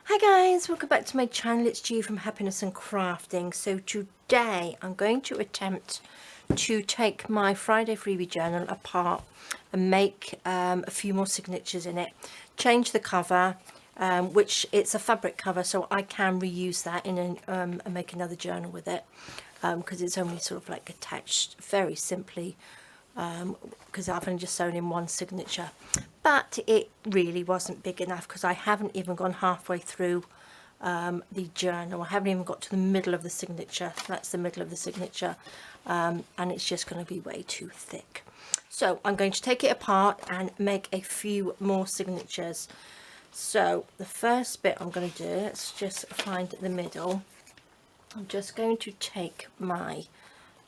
Hi guys, welcome back to my channel. It's G from Happiness and Crafting. So today I'm going to attempt to take my Friday Freebie journal apart and make a few more signatures in it. Change the cover, which it's a fabric cover, so I can reuse that in and make another journal with it, because it's only sort of like attached very simply, because I've only just sewn in one signature. But it really wasn't big enough because I haven't even gone halfway through the journal. I haven't even got to the middle of the signature. That's the middle of the signature, and it's just going to be way too thick. So I'm going to take it apart and make a few more signatures. So the first bit I'm going to do, let's just find the middle. I'm just going to take my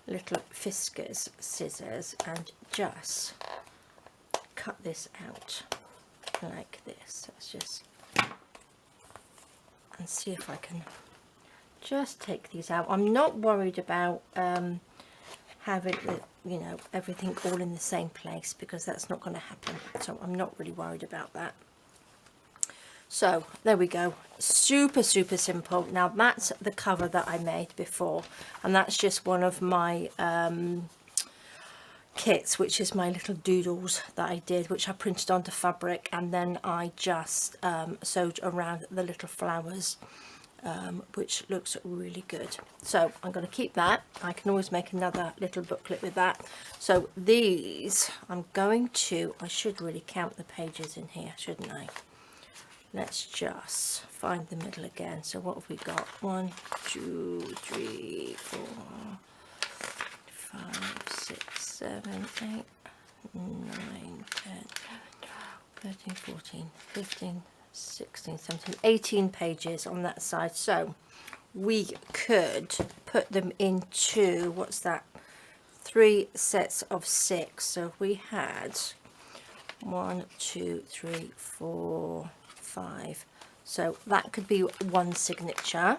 little Fiskars scissors and just cut this out like this. Let's just and see if I can just take these out. I'm not worried about having the, you know, everything all in the same place, because that's not going to happen. So I'm not really worried about that. So there we go, super simple. Now that's the cover that I made before, and that's just one of my kits, which is my little doodles that I did, which I printed onto fabric, and then I just sewed around the little flowers, which looks really good. So I'm going to keep that. I can always make another little booklet with that. So these I'm going to, I should really count the pages in here, shouldn't I? Let's just find the middle again. So what have we got? 1, 2, 3, 4, 5, 6, 7, 8, 9, 10, 13, 14, 15, 16, 17, 18 pages on that side. So we could put them into, what's that, 3 sets of 6. So if we had 1, 2, 3, 4, 5, so that could be one signature,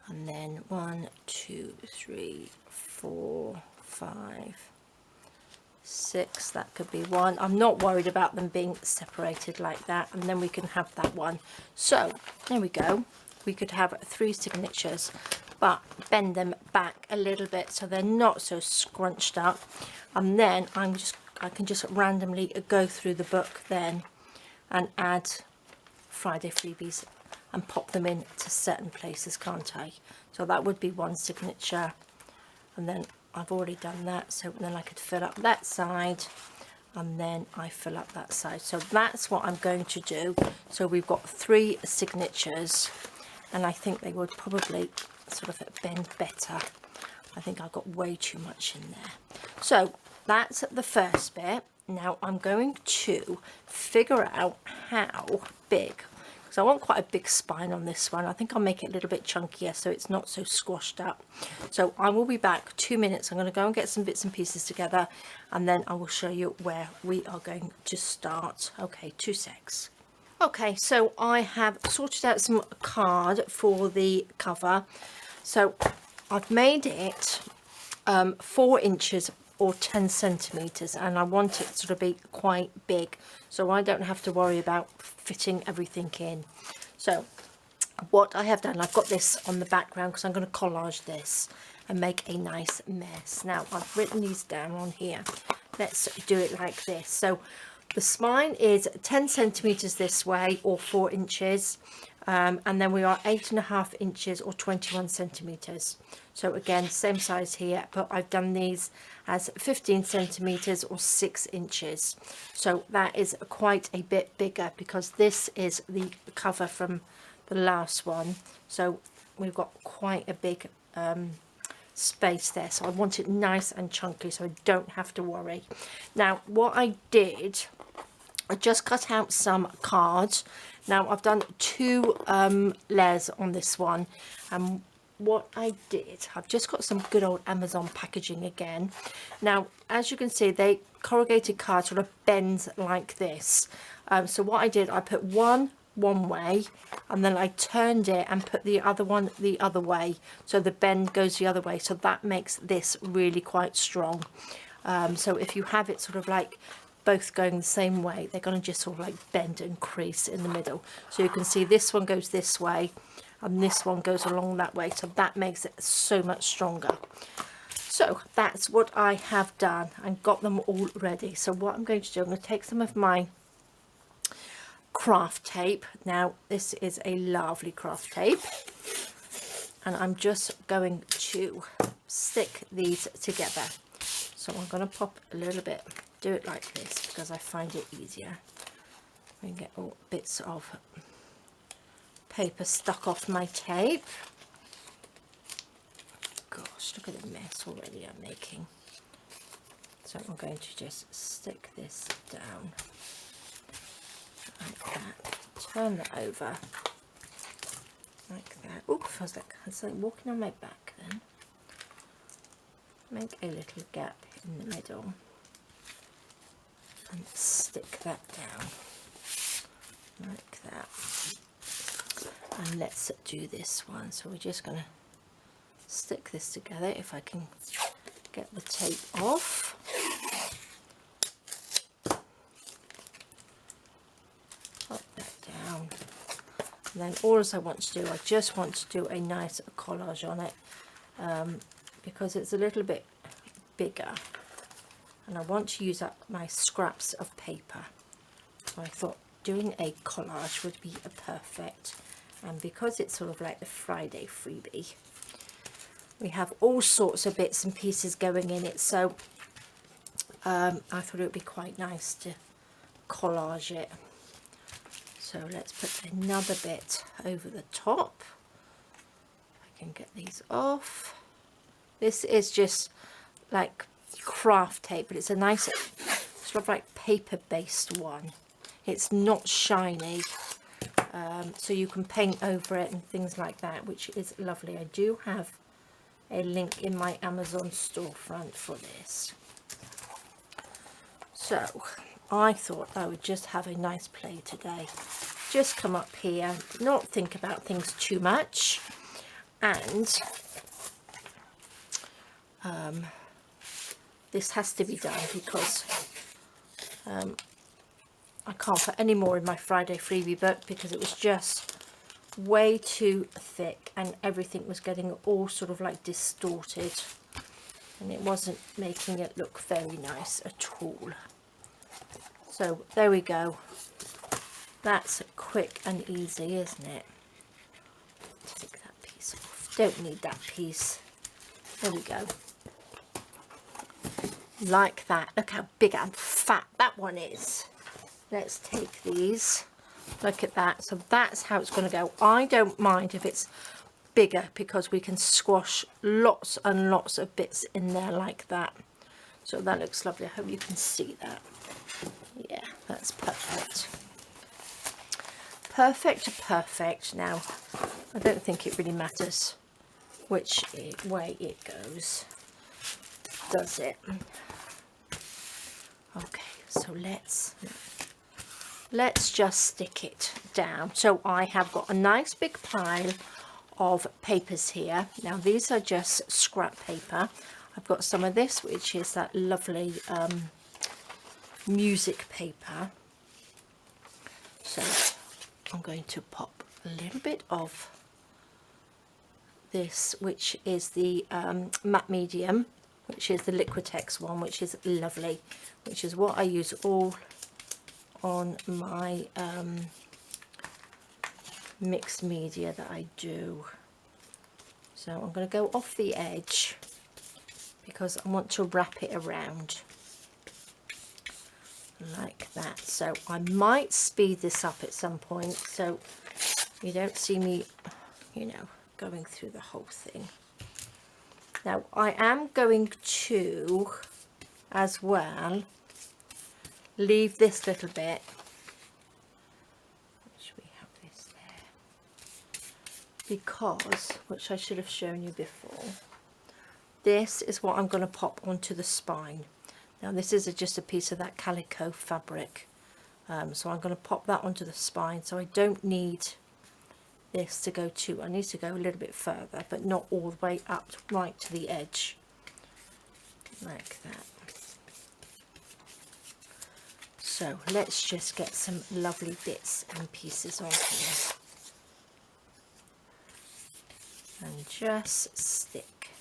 and then 1, 2, 3, 4, 5, 6, that could be one. I'm not worried about them being separated like that, and then we can have that one. So there we go, we could have 3 signatures, but bend them back a little bit so they're not so scrunched up, and then I can just randomly go through the book then and add Friday Freebies and pop them in to certain places, can't I? So that would be one signature, and then I've already done that, so then I could fill up that side, and then I fill up that side. So that's what I'm going to do. So we've got 3 signatures, and I think they would probably sort of bend better. I think I got way too much in there. So that's the first bit. Now I'm going to figure out how big, because I want quite a big spine on this one. I think I'll make it a little bit chunkier so it's not so squashed up. So I will be back 2 minutes. I'm going to go and get some bits and pieces together, and then I will show you where we are going to start. Okay, 2 secs. Okay, so I have sorted out some card for the cover. So I've made it 4 inches or 10 centimeters, and I want it to be quite big, so I don't have to worry about fitting everything in. So what I have done, I've got this on the background because I'm going to collage this and make a nice mess. Now I've written these down on here. Let's do it like this. So the spine is 10 centimeters this way, or 4 inches, and then we are 8.5 inches or 21 centimeters. So again, same size here, but I've done these as 15 centimeters or 6 inches. So that is quite a bit bigger, because this is the cover from the last one. So we've got quite a big space there. So I want it nice and chunky so I don't have to worry. Now what I did, I just cut out some cards. Now I've done 2 layers on this one, and what I did, I've just got some good old Amazon packaging again. Now as you can see, they corrugated card sort of bends like this. So what I did, I put one way, and then I turned it and put the other one the other way, so the bend goes the other way. So that makes this really quite strong. So if you have it sort of like both going the same way, they're going to just sort of like bend and crease in the middle. So you can see this one goes this way and this one goes along that way, so that makes it so much stronger. So that's what I have done and got them all ready. So what I'm going to do, I'm going to take some of my craft tape. Now this is a lovely craft tape, and I'm just going to stick these together. So I'm going to pop a little bit, do it like this because I find it easier. We can get all bits of paper stuck off my tape. Gosh, look at the mess already I'm making. So I'm going to just stick this down like that, turn that over like that. Oh, feels like I was like walking on my back then. Make a little gap in the middle and stick that down like that. And let's do this one. So we're just going to stick this together if I can get the tape off. Pop that down. And then all I want to do, I just want to do a nice collage on it because it's a little bit bigger and I want to use up my scraps of paper. So I thought doing a collage would be a perfect, and because it's sort of like the Friday freebie, we have all sorts of bits and pieces going in it, so I thought it would be quite nice to collage it. So let's put another bit over the top. I can get these off. This is just like craft tape, but it's a nice sort of like paper based one. It's not shiny, so you can paint over it and things like that, which is lovely. I do have a link in my Amazon storefront for this. So I thought I would just have a nice play today. Just come up here, not think about things too much, and this has to be done because I can't put any more in my Friday freebie book because it was just way too thick and everything was getting all sort of like distorted and it wasn't making it look very nice at all. So there we go. That's quick and easy, isn't it? Take that piece off. Don't need that piece. There we go. Like that. Look how big and fat that one is. Let's take these. Look at that. So that's how it's going to go. I don't mind if it's bigger because we can squash lots and lots of bits in there like that. So that looks lovely. I hope you can see that. Yeah, that's perfect. Perfect. Now, I don't think it really matters which way it goes, does it? Okay, so let's just stick it down. So I have got a nice big pile of papers here. Now these are just scrap paper. I've got some of this, which is that lovely music paper. So I'm going to pop a little bit of this, which is the matte medium, which is the Liquitex one, which is lovely, which is what I use all on my mixed media that I do. So I'm going to go off the edge because I want to wrap it around like that. So I might speed this up at some point so you don't see me, you know, going through the whole thing. Now I am going to as well leave this little bit, which we have this there, because, which I should have shown you before, this is what I'm going to pop onto the spine. Now this is just a piece of that calico fabric, so I'm going to pop that onto the spine, so I don't need this to go too, I need to go a little bit further, but not all the way up right to the edge, like that. So let's just get some lovely bits and pieces on here and just stick.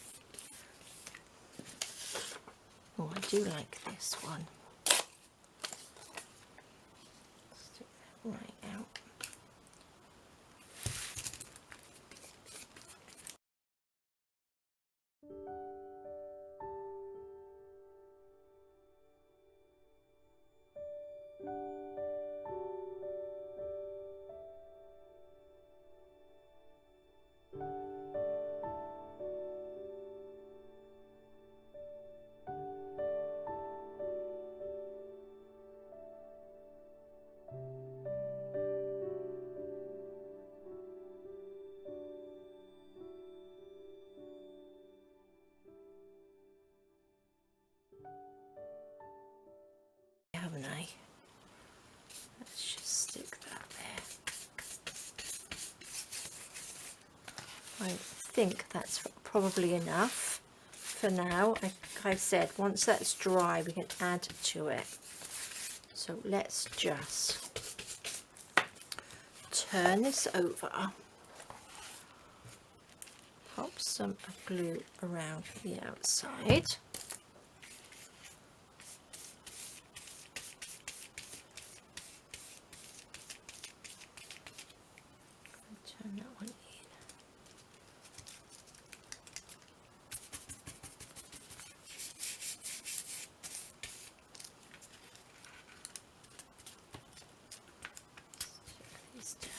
Oh, I do like this one. Stick that right out. Haven't I? Let's just stick that there. I think that's probably enough for now. Like I said, once that's dry we can add to it. So let's just turn this over, pop some glue around the outside. Turn that one in. Stick these down.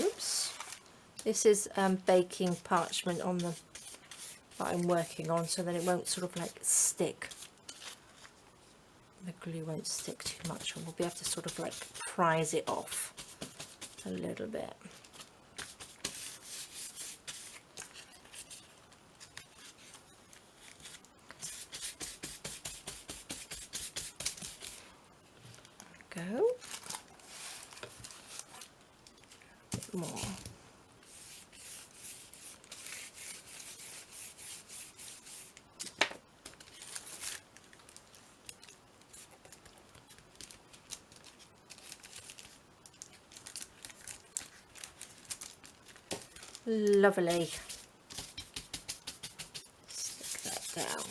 Oops. This is baking parchment on the that I'm working on, so then it won't sort of like stick. The glue won't stick too much, and we'll be able to sort of like prise it off a little bit. There we go. A bit more. Lovely. Stick that down.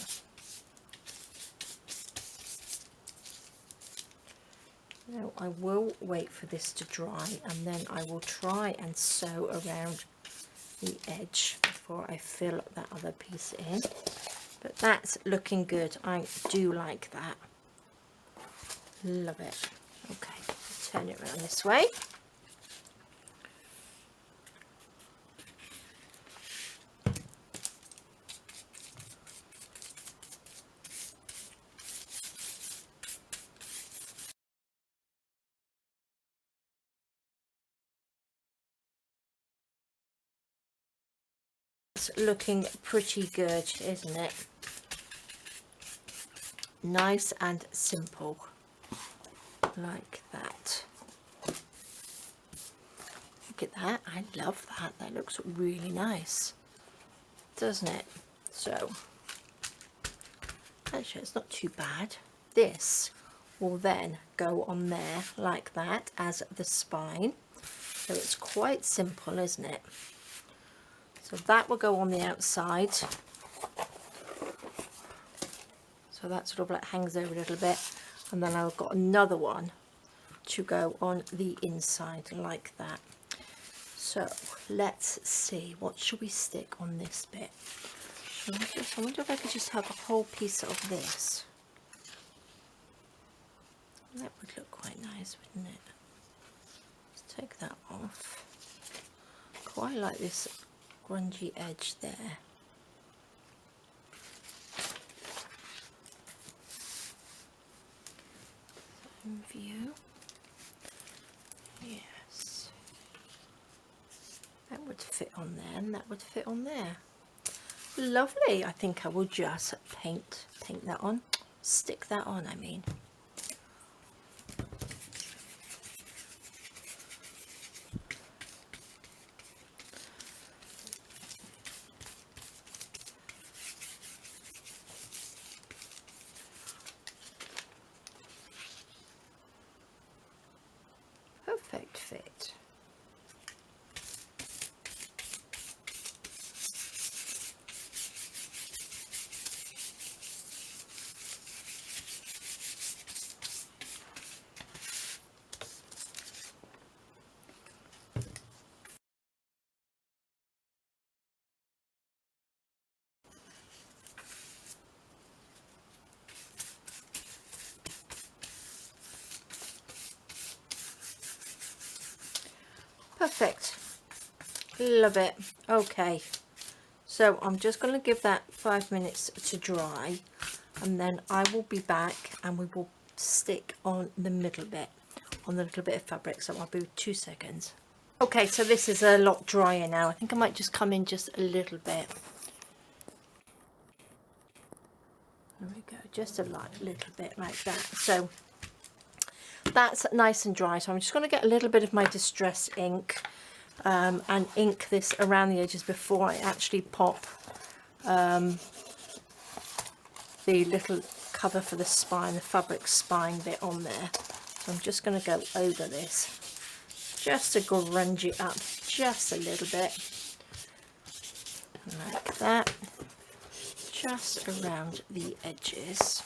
Now I will wait for this to dry, and then I will try and sew around the edge before I fill that other piece in. But that's looking good. I do like that. Love it. Okay, turn it around this way. It's looking pretty good, isn't it? Nice and simple, like that. Look at that. I love that. That looks really nice, doesn't it? So actually it's not too bad. This will then go on there like that as the spine. So it's quite simple, isn't it? So that will go on the outside. So that sort of like hangs over a little bit, and then I've got another one to go on the inside like that. So let's see, what should we stick on this bit? I wonder if I could just have a whole piece of this. That would look quite nice, wouldn't it? Let's take that off. Quite like this grungy edge there. In view. Yes. That would fit on there, and that would fit on there. Lovely. I think I will just paint that on. Stick that on, I mean. Perfect. Love it. Okay, so I'm just going to give that 5 minutes to dry, and then I will be back and we will stick on the middle bit, on the little bit of fabric. So I'll be 2 seconds. Okay, so this is a lot drier now. I think I might just come in just a little bit. There we go, just a little bit like that. So that's nice and dry. So I'm just going to get a little bit of my distress ink and ink this around the edges before I actually pop the little cover for the spine, the fabric spine bit on there. So I'm just going to go over this just to grunge it up just a little bit, like that, just around the edges.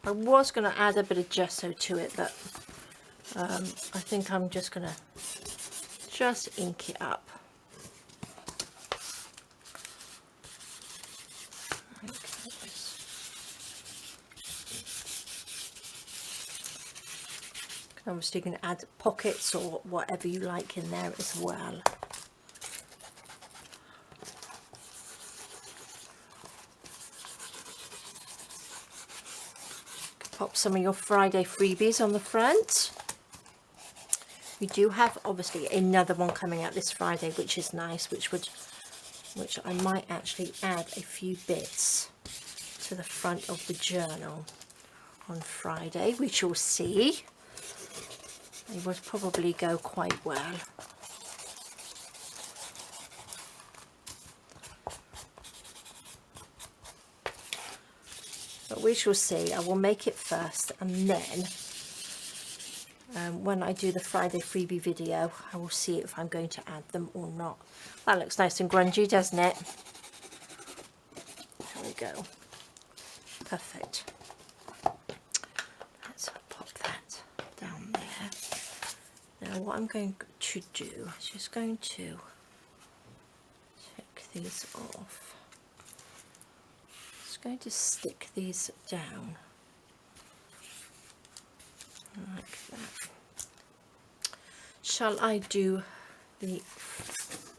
I was going to add a bit of gesso to it, but I think I'm just going to just ink it up. Obviously you can add pockets or whatever you like in there as well. Pop some of your Friday freebies on the front. We do have obviously another one coming out this Friday, which is nice, which I might actually add a few bits to the front of the journal on Friday. We shall see. It would probably go quite well. But we shall see. I will make it first, and then when I do the Friday freebie video, I will see if I'm going to add them or not. That looks nice and grungy, doesn't it? There we go. Perfect. Let's pop that down there. Now what I'm going to do is just going to take these off. Just going to stick these down like that. Shall I do the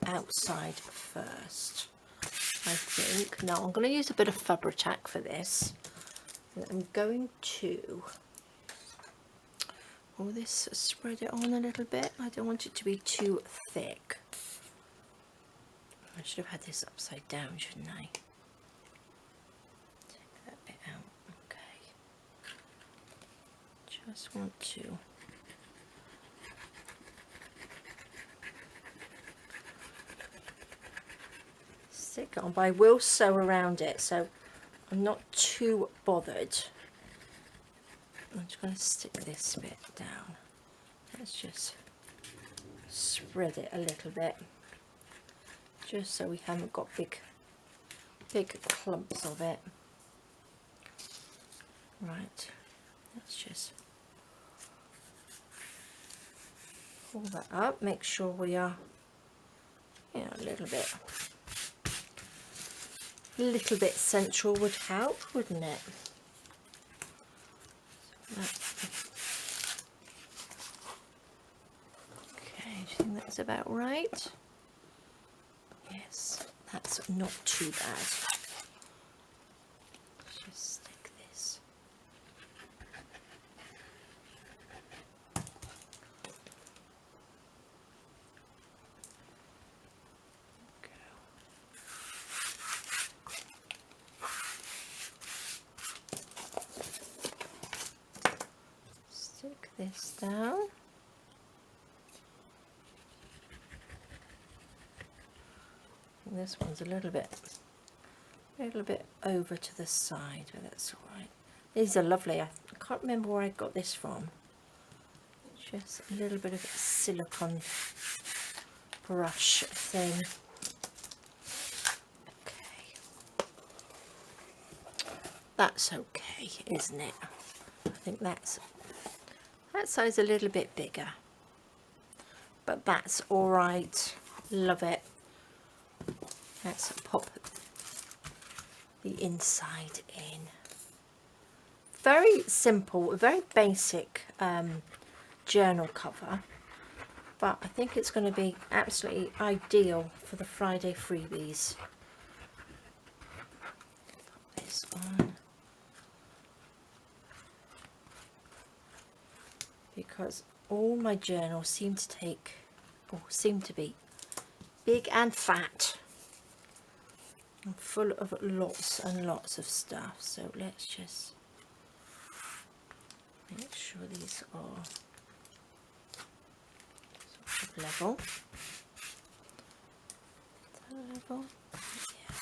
outside first? I think. Now I'm going to use a bit of Fabri-Tac for this. And I'm going to this, spread it on a little bit. I don't want it to be too thick. I should have had this upside down, shouldn't I? Take that bit out. Okay. Just want to stick it on, but I will sew around it, so I'm not too bothered. I'm just going to stick this bit down. Let's just spread it a little bit, just so we haven't got big clumps of it. Right, let's just pull that up, make sure we are, you know, a little bit central would help, wouldn't it? Okay, do you think that's about right? Yes, that's not too bad. Let's just stick this. Go. Stick this down. This one's a little bit over to the side, but that's all right. These are lovely. I can't remember where I got this from. Just a little bit of silicone brush thing. Okay, that's okay, isn't it? I think that size a little bit bigger, but that's all right. Love it. Let's pop the inside in. very simple, very basic journal cover, but I think it's going to be absolutely ideal for the Friday freebies. Put this on, because all my journals seem to be big and fat and full of lots and lots of stuff. So let's just make sure these are sort of level. Level. Yeah.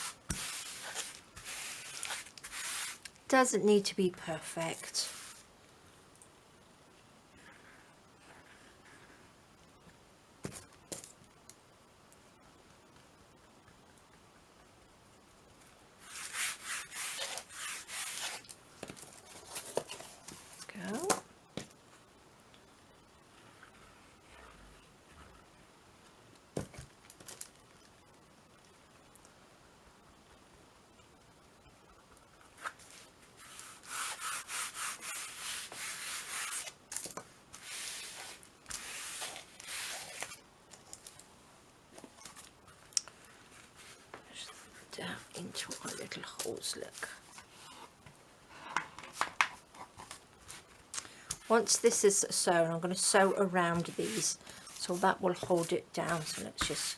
Doesn't need to be perfect. Go. Down into our little holes, look. Once this is sewn, I'm going to sew around these, so that will hold it down. So let's just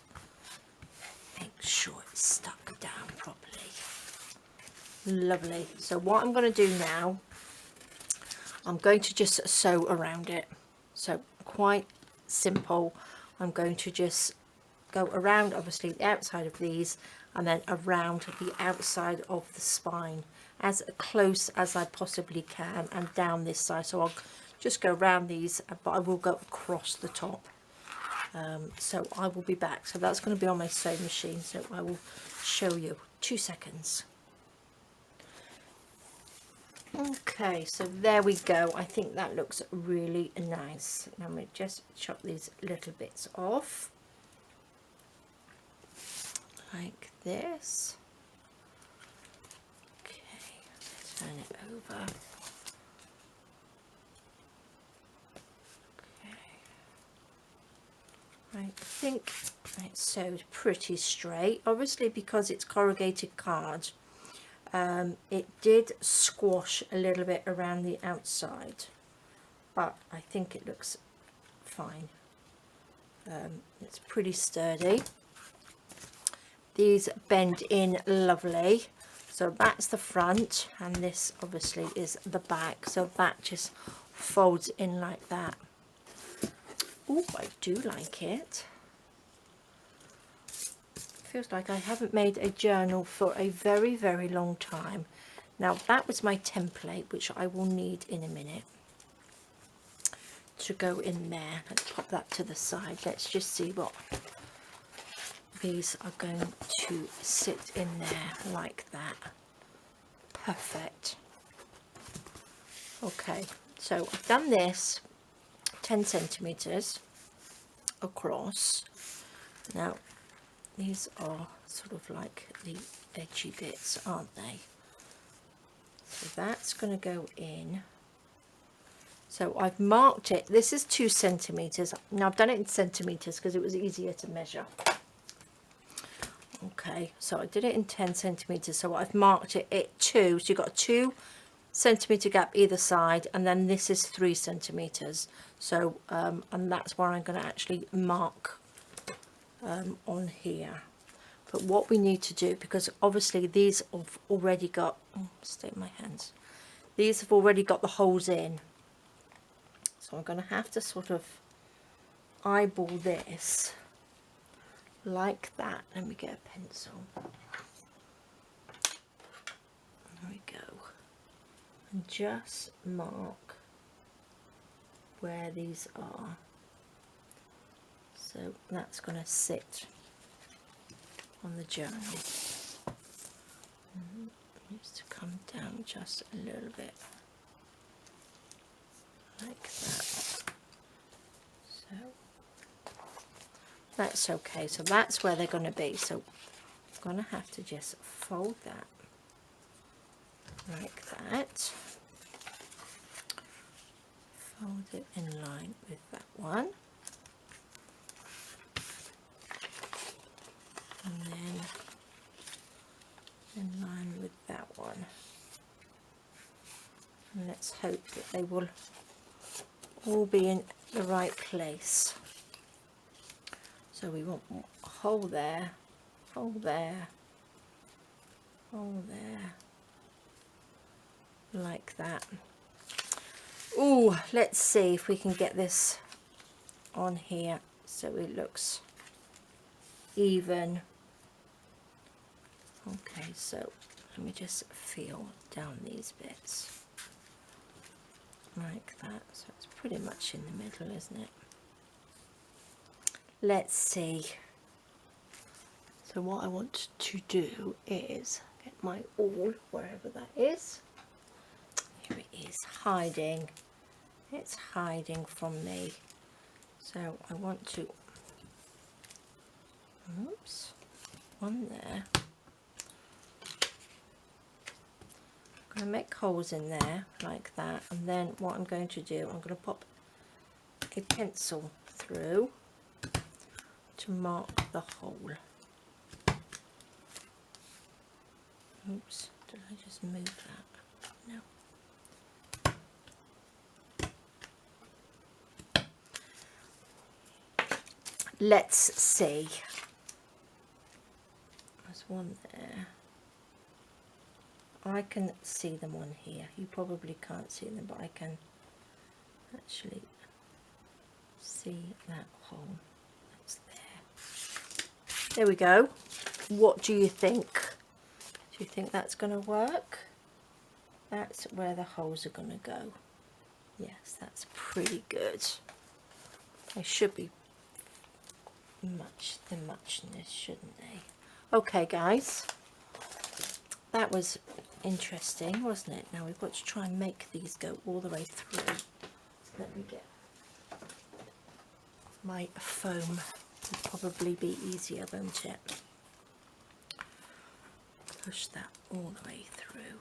make sure it's stuck down properly. Lovely. So what I'm going to do now, I'm going to just sew around it. So quite simple. I'm going to just go around, obviously, the outside of these, and then around the outside of the spine as close as I possibly can, and down this side. So I'll just go around these, but I will go across the top. So I will be back. So that's going to be on my sewing machine, so I will show you. 2 seconds. Okay, so there we go. I think that looks really nice. Now I'm going to just chop these little bits off like this. Okay, turn it over. Okay, I think it's sewed pretty straight. Obviously, because it's corrugated card, it did squash a little bit around the outside, but I think it looks fine. It's pretty sturdy. These bend in lovely. So that's the front, and this obviously is the back. So that just folds in like that. Oh, I do like it. Feels like I haven't made a journal for a very, very long time. Now that was my template, which I will need in a minute to go in there. Let's pop that to the side. Let's just see what these are going to sit in there like that. Perfect. Okay, so I've done this 10 centimeters across. Now these are sort of like the edgy bits, aren't they? So that's going to go in. So I've marked it. This is 2 centimeters. Now I've done it in centimeters because it was easier to measure. Okay, so I did it in 10 centimeters. So I've marked it at 2. So you've got a 2 centimeter gap either side, and then this is 3 centimeters. So and that's where I'm going to actually mark on here. But what we need to do, because obviously these have already got, stay in my hands, these have already got the holes in, so I'm going to have to sort of eyeball this like that. Let me get a pencil. There we go. And just mark where these are. So that's going to sit on the journal. It needs to come down just a little bit like that. So that's okay. So that's where they're going to be. So I'm going to have to just fold that like that. hold it in line with that one, and then in line with that one, and let's hope that they will all be in the right place. So we want a hole there, hole there, hole there, like that. Oh, let's see if we can get this on here so it looks even. Okay, so let me just feel down these bits like that. So it's pretty much in the middle, isn't it? Let's see. So what I want to do is get my awl, wherever that is. Here it is, hiding. It's hiding from me. So I want to, oops, one there. I'm going to make holes in there like that, and then what I'm going to do, I'm going to pop a pencil through to mark the hole. Oops, did I just move that? No. Let's see. There's one there. I can see them on here. You probably can't see them, but I can actually see that hole. That's there. There we go. What do you think? Do you think that's going to work? That's where the holes are going to go. Yes, that's pretty good. They should be the muchness, shouldn't they? Okay, guys. That was interesting, wasn't it? Now we've got to try and make these go all the way through. Let me get my foam. It'll probably be easier, won't it? Push that all the way through.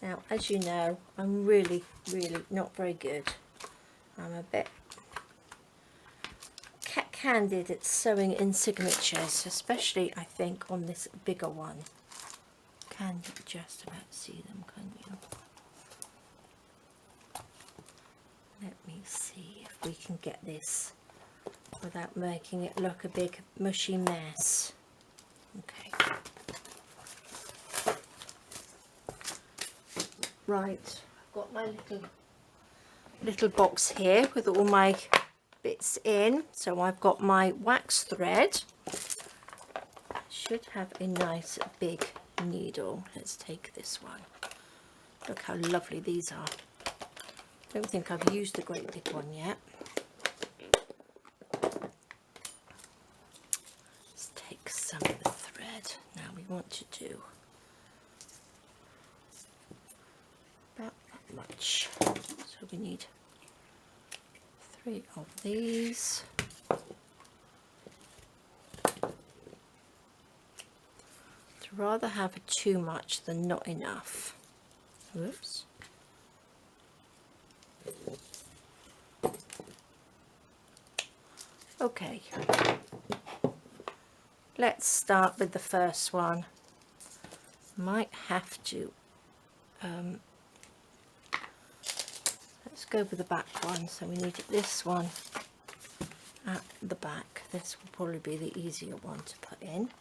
Now, as you know, I'm really not very good. I'm a bit candid at sewing in signatures, especially I think on this bigger one. Can just about see them, can you? Let me see if we can get this without making it look a big mushy mess. Okay. Right, I've got my little box here with all my bits in. So I've got my wax thread. I should have a nice big needle. Let's take this one. Look how lovely these are. I don't think I've used the great big one yet. Let's take some of the thread. Now we want to do about that much. So we need 3 of these. I'd rather have too much than not enough. Whoops. Okay, let's start with the first one. Might have to let's go with the back one. So we need this one at the back. This will probably be the easier one to put in.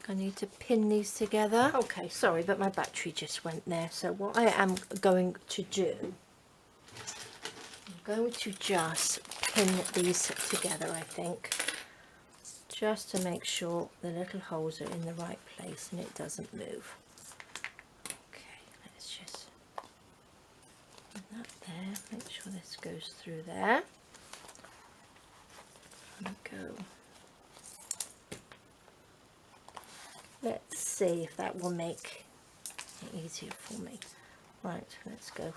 I need to pin these together. Okay, sorry, but my battery just went there. So what I am going to do, I'm going to just pin these together, I think, just to make sure the little holes are in the right place and it doesn't move. Okay, let's just put that there. Make sure this goes through there. And go. Let's see if that will make it easier for me. Right, let's go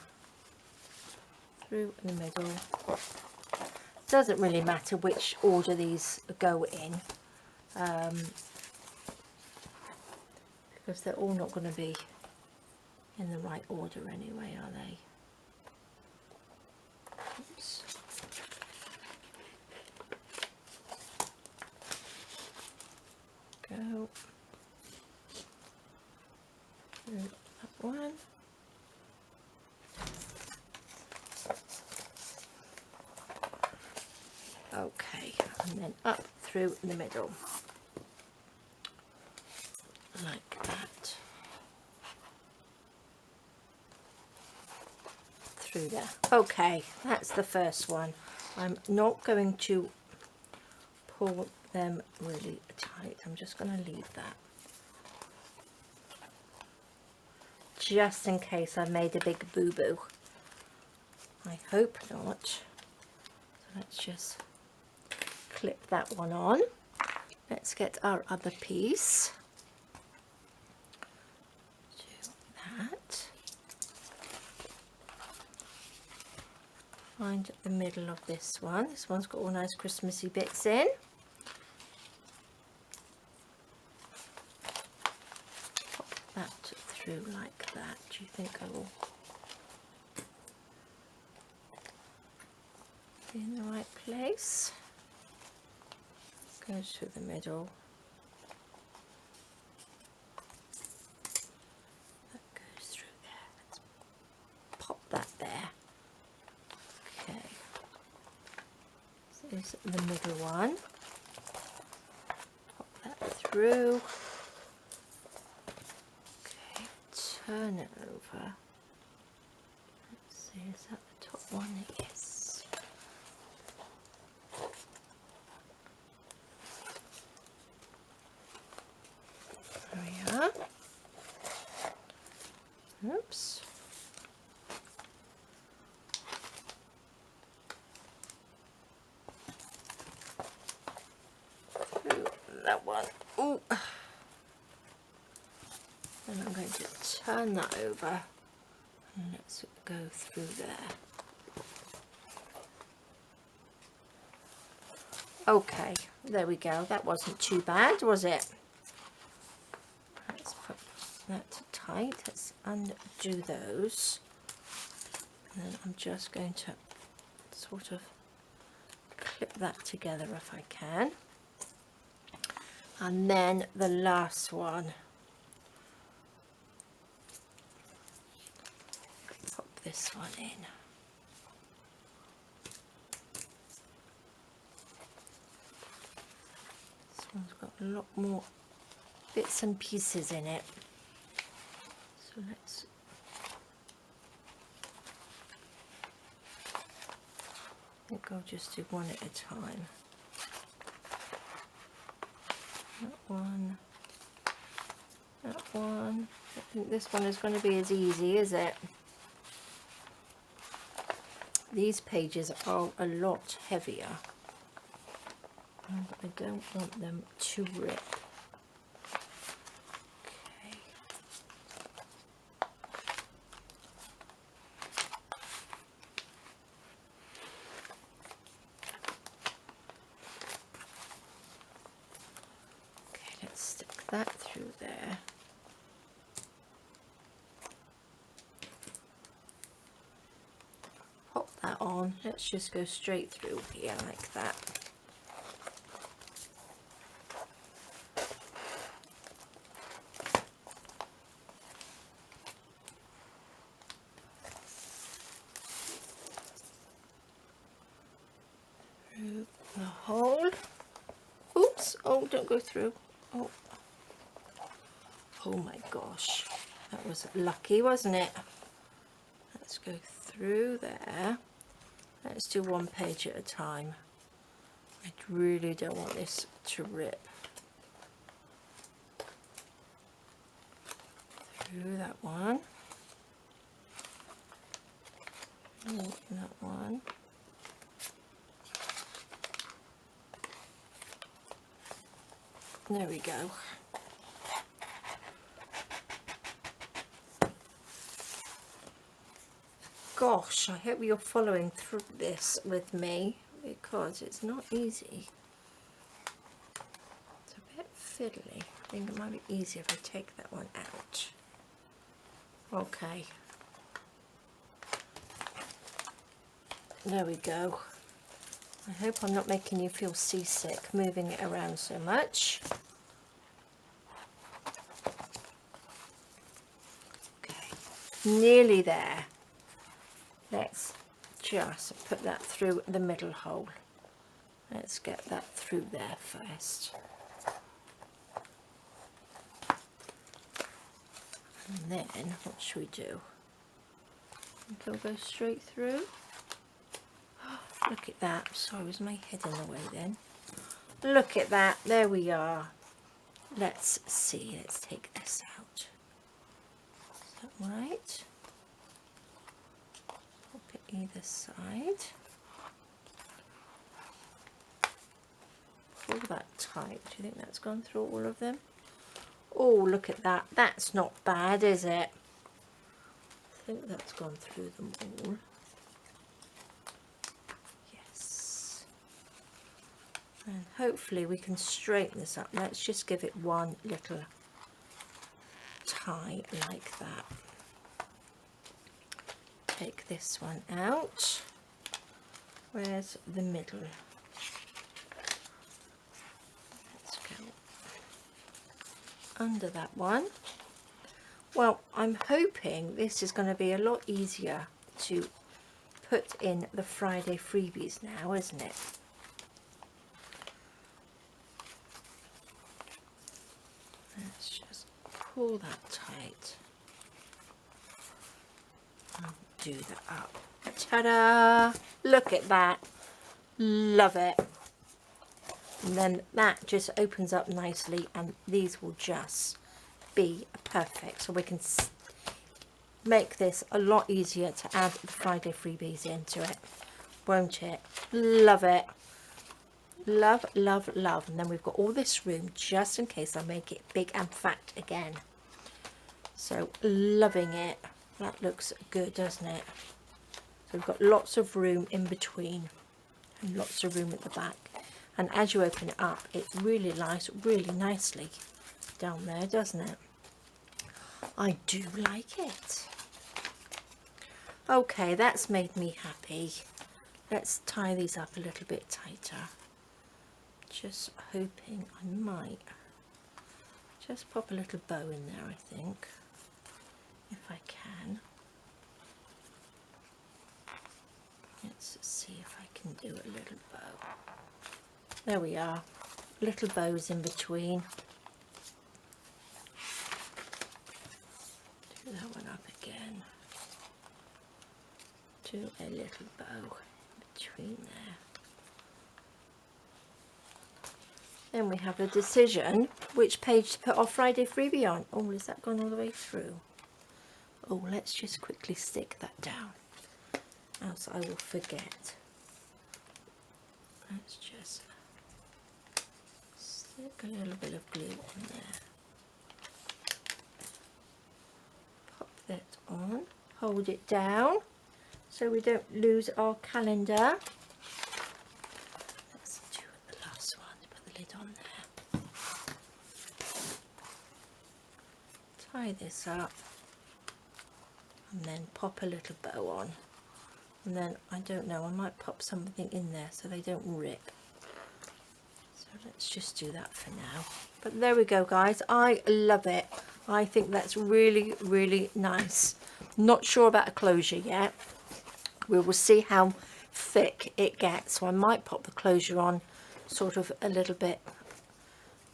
through in the middle. Doesn't really matter which order these go in, because they're all not going to be in the right order anyway, are they? Oops. Go through that one. Okay, and then up through the middle, like that. Through there. Okay, that's the first one. I'm not going to pull them really tight. I'm just going to leave that. Just in case I made a big boo-boo. I hope not. So let's just clip that one on. Let's get our other piece. Do that. Find the middle of this one. This one's got all nice Christmassy bits in. Pop that through like that. Do you think I will be in the right place? Goes through the middle. That goes through there. Let's pop that there. Okay. So this is the middle one. Pop that through. Okay, turn it over. Let's see, is that the top one? Yes. There we are. Oops. Through that one. Ooh. Then I'm going to turn that over and let's go through there. Okay, there we go. That wasn't too bad, was it? Let's put that tight. Let's undo those. And then I'm just going to sort of clip that together if I can. And then the last one. Pop this one in. This one's got a lot more bits and pieces in it. So let's I think I'll just do one at a time. That one. That one. I think this one is going to be as easy, is it? These pages are a lot heavier. And I don't want them to rip. Okay. Okay, let's stick that through there. Pop that on. Let's just go straight through here like that. Through the hole. Oops, oh, don't go through. Oh, oh my gosh, that was lucky, wasn't it? Let's go through there. Let's do one page at a time. I really don't want this to rip. Through that one. That one. There we go. Gosh, I hope you're following through this with me because it's not easy. It's a bit fiddly. I think it might be easier if I take that one out. Okay, there we go. I hope I'm not making you feel seasick moving it around so much. Okay, nearly there. Let's just put that through the middle hole. Let's get that through there first. And then what should we do? I think I'll go straight through. Look at that. Sorry, was my head in the way then? Look at that. There we are. Let's see. Let's take this out. Is that right? Pop it either side. Pull that tight. Do you think that's gone through all of them? Oh, look at that. That's not bad, is it? I think that's gone through them all. And hopefully we can straighten this up. Let's just give it one little tie like that. Take this one out. Where's the middle? Let's go under that one. Well, I'm hoping this is going to be a lot easier to put in the Friday freebies now, isn't it? Let's just pull that tight and do that up. Ta-da! Look at that. Love it. And then that just opens up nicely and these will just be perfect. So we can make this a lot easier to add the Friday freebies into it, won't it? Love it. Love, love, love. And then we've got all this room just in case I make it big and fat again. So loving it. That looks good, doesn't it? So we've got lots of room in between and lots of room at the back. And as you open it up, it really lies really nicely down there, doesn't it? I do like it. Okay, that's made me happy. Let's tie these up a little bit tighter. Just hoping I might just pop a little bow in there, I think, if I can. Let's see if I can do a little bow. There we are, little bows in between. Do that one up again. Do a little bow in between there. Then we have a decision which page to put our Friday freebie on. Oh, has that gone all the way through? Oh, let's just quickly stick that down, else I will forget. Let's just stick a little bit of glue on there. Pop that on, hold it down so we don't lose our calendar. Tie this up and then pop a little bow on, and then I don't know, I might pop something in there so they don't rip. So let's just do that for now. But there we go, guys. I love it. I think that's really, really nice. Not sure about a closure yet. We will see how thick it gets, so I might pop the closure on sort of a little bit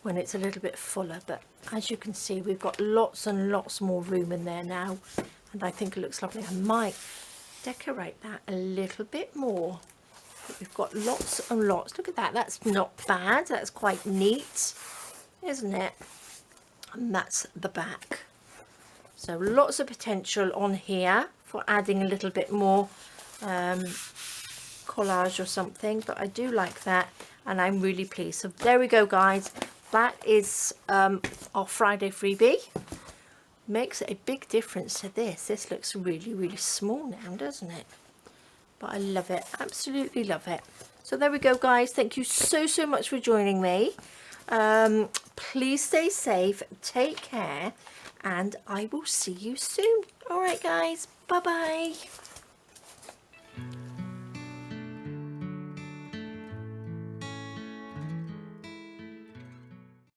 when it's a little bit fuller, but as you can see we've got lots and lots more room in there now, and I think it looks lovely. I might decorate that a little bit more, but we've got lots and lots. Look at that, that's not bad, that's quite neat, isn't it? And that's the back. So lots of potential on here for adding a little bit more collage or something, but I do like that and I'm really pleased. So there we go, guys. That is our Friday freebie. Makes a big difference to this. This looks really, really small now, doesn't it? But I love it. Absolutely love it. So there we go, guys. Thank you so, so much for joining me. Please stay safe. Take care. and I will see you soon. All right guys, bye bye.